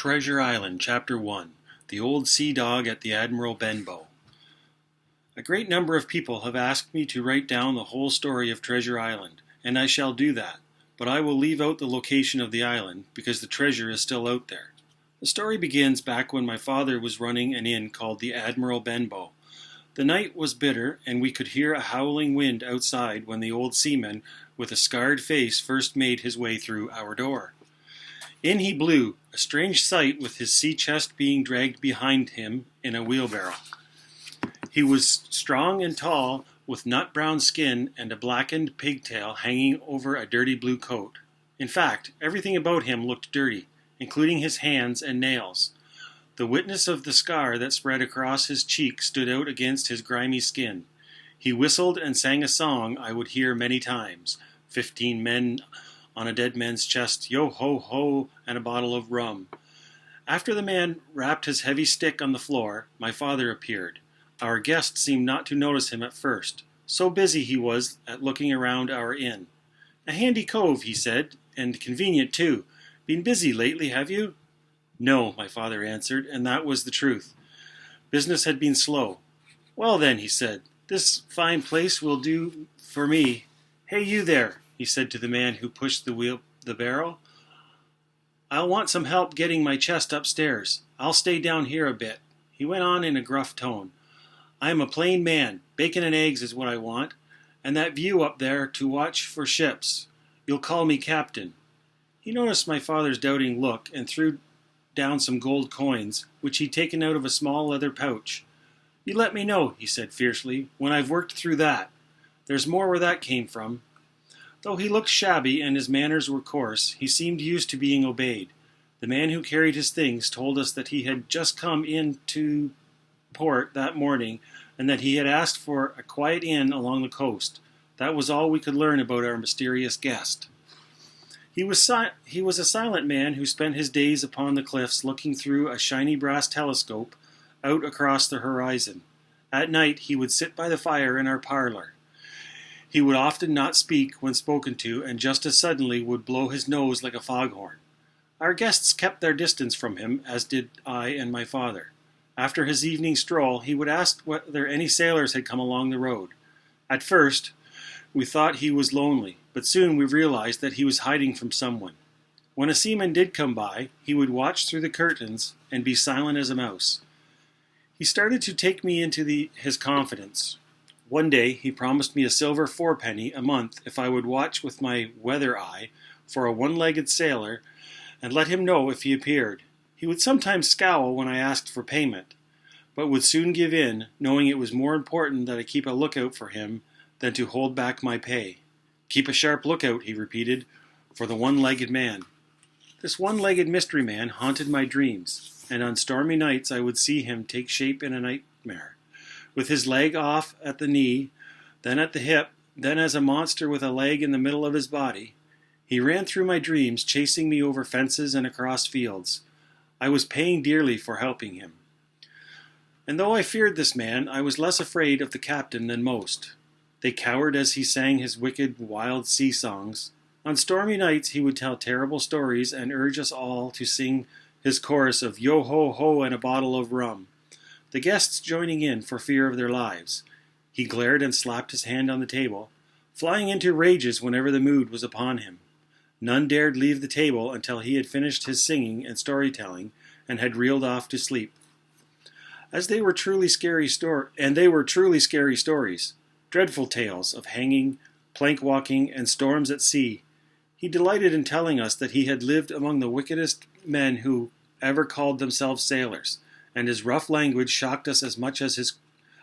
Treasure Island, Chapter 1 The Old Sea Dog at the Admiral Benbow. A great number of people have asked me to write down the whole story of Treasure Island, and I shall do that, but I will leave out the location of the island because the treasure is still out there. The story begins back when my father was running an inn called the Admiral Benbow. The night was bitter, and we could hear a howling wind outside when the old seaman with a scarred face first made his way through our door. In he blew, a strange sight with his sea chest being dragged behind him in a wheelbarrow. He was strong and tall, with nut-brown skin and a blackened pigtail hanging over a dirty blue coat. In fact, everything about him looked dirty, including his hands and nails. The witness of the scar that spread across his cheek stood out against his grimy skin. He whistled and sang a song I would hear many times. 15 men on a dead man's chest, yo-ho-ho, and a bottle of rum. After the man rapped his heavy stick on the floor, my father appeared. Our guest seemed not to notice him at first, so busy he was at looking around our inn. A handy cove, he said, and convenient too. Been busy lately, have you? No, my father answered, and that was the truth. Business had been slow. Well then, he said, this fine place will do for me. Hey, you there, he said to the man who pushed the barrel. I'll want some help getting my chest upstairs. I'll stay down here a bit. He went on in a gruff tone. I am a plain man. Bacon and eggs is what I want, and that view up there to watch for ships. You'll call me captain. He noticed my father's doubting look and threw down some gold coins, which he'd taken out of a small leather pouch. You let me know, he said fiercely, when I've worked through that. There's more where that came from. Though he looked shabby and his manners were coarse, he seemed used to being obeyed. The man who carried his things told us that he had just come into port that morning and that he had asked for a quiet inn along the coast. That was all we could learn about our mysterious guest. He was a silent man who spent his days upon the cliffs looking through a shiny brass telescope out across the horizon. At night he would sit by the fire in our parlor. He would often not speak when spoken to, and just as suddenly would blow his nose like a foghorn. Our guests kept their distance from him, as did I and my father. After his evening stroll, he would ask whether any sailors had come along the road. At first, we thought he was lonely, but soon we realized that he was hiding from someone. When a seaman did come by, he would watch through the curtains and be silent as a mouse. He started to take me into his confidence. One day he promised me a silver fourpenny a month if I would watch with my weather eye for a one-legged sailor and let him know if he appeared. He would sometimes scowl when I asked for payment, but would soon give in, knowing it was more important that I keep a lookout for him than to hold back my pay. Keep a sharp lookout, he repeated, for the one-legged man. This one-legged mystery man haunted my dreams, and on stormy nights I would see him take shape in a nightmare. With his leg off at the knee, then at the hip, then as a monster with a leg in the middle of his body. He ran through my dreams, chasing me over fences and across fields. I was paying dearly for helping him. And though I feared this man, I was less afraid of the captain than most. They cowered as he sang his wicked, wild sea songs. On stormy nights he would tell terrible stories and urge us all to sing his chorus of yo-ho-ho and a bottle of rum, the guests joining in for fear of their lives. He glared and slapped his hand on the table, flying into rages whenever the mood was upon him. None dared leave the table until he had finished his singing and storytelling and had reeled off to sleep. They were truly scary stories, dreadful tales of hanging, plank walking, and storms at sea. He delighted in telling us that he had lived among the wickedest men who ever called themselves sailors, and his rough language shocked us as much as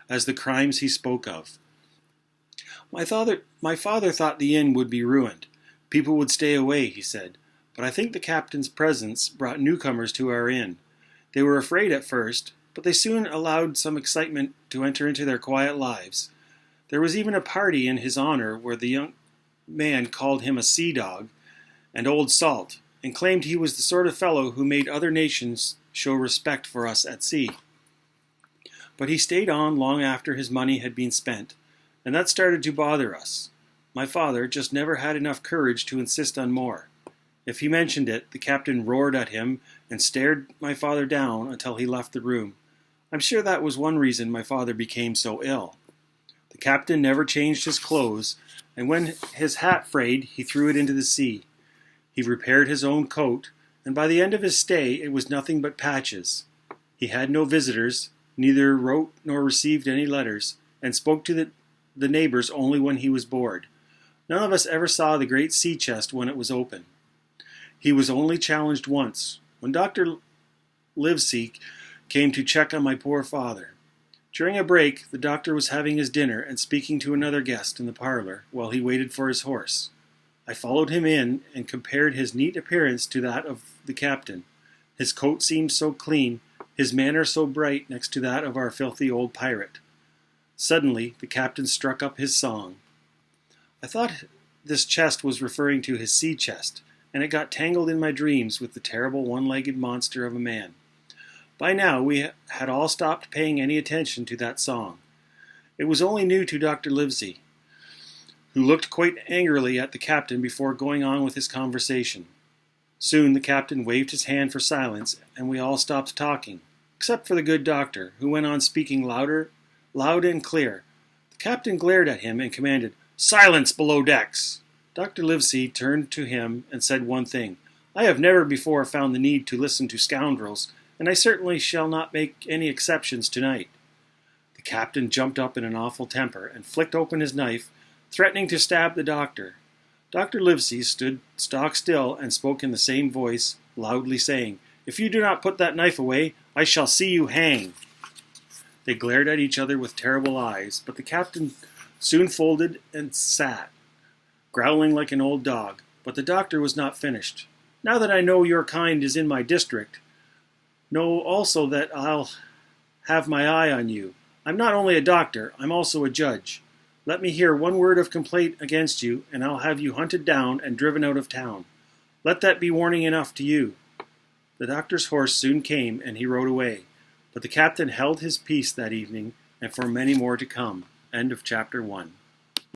the crimes he spoke of. My father thought the inn would be ruined. People would stay away, he said, but I think the captain's presence brought newcomers to our inn. They were afraid at first, but they soon allowed some excitement to enter into their quiet lives. There was even a party in his honor where the young man called him a sea dog and old salt, and claimed he was the sort of fellow who made other nations show respect for us at sea. But he stayed on long after his money had been spent, and that started to bother us. My father just never had enough courage to insist on more. If he mentioned it, the captain roared at him and stared my father down until he left the room. I'm sure that was one reason my father became so ill. The captain never changed his clothes, and when his hat frayed, he threw it into the sea. He repaired his own coat, and by the end of his stay it was nothing but patches. He had no visitors, neither wrote nor received any letters, and spoke to the neighbors only when he was bored. None of us ever saw the great sea chest when it was open. He was only challenged once, when Dr. Livesey came to check on my poor father. During a break, the doctor was having his dinner and speaking to another guest in the parlor while he waited for his horse. I followed him in and compared his neat appearance to that of the captain. His coat seemed so clean, his manner so bright next to that of our filthy old pirate. Suddenly, the captain struck up his song. I thought this chest was referring to his sea chest, and it got tangled in my dreams with the terrible one-legged monster of a man. By now, we had all stopped paying any attention to that song. It was only new to Dr. Livesey, who looked quite angrily at the captain before going on with his conversation. Soon the captain waved his hand for silence, and we all stopped talking, except for the good doctor, who went on speaking loud and clear. The captain glared at him and commanded, "Silence below decks!" Dr. Livesey turned to him and said one thing. "I have never before found the need to listen to scoundrels, and I certainly shall not make any exceptions tonight." The captain jumped up in an awful temper and flicked open his knife, threatening to stab the doctor. Dr. Livesey stood stock still and spoke in the same voice, loudly saying, "If you do not put that knife away, I shall see you hang." They glared at each other with terrible eyes, but the captain soon folded and sat, growling like an old dog. But the doctor was not finished. "Now that I know your kind is in my district, know also that I'll have my eye on you. I'm not only a doctor, I'm also a judge. Let me hear one word of complaint against you, and I'll have you hunted down and driven out of town. Let that be warning enough to you." The doctor's horse soon came, and he rode away. But the captain held his peace that evening, and for many more to come. End of chapter 1.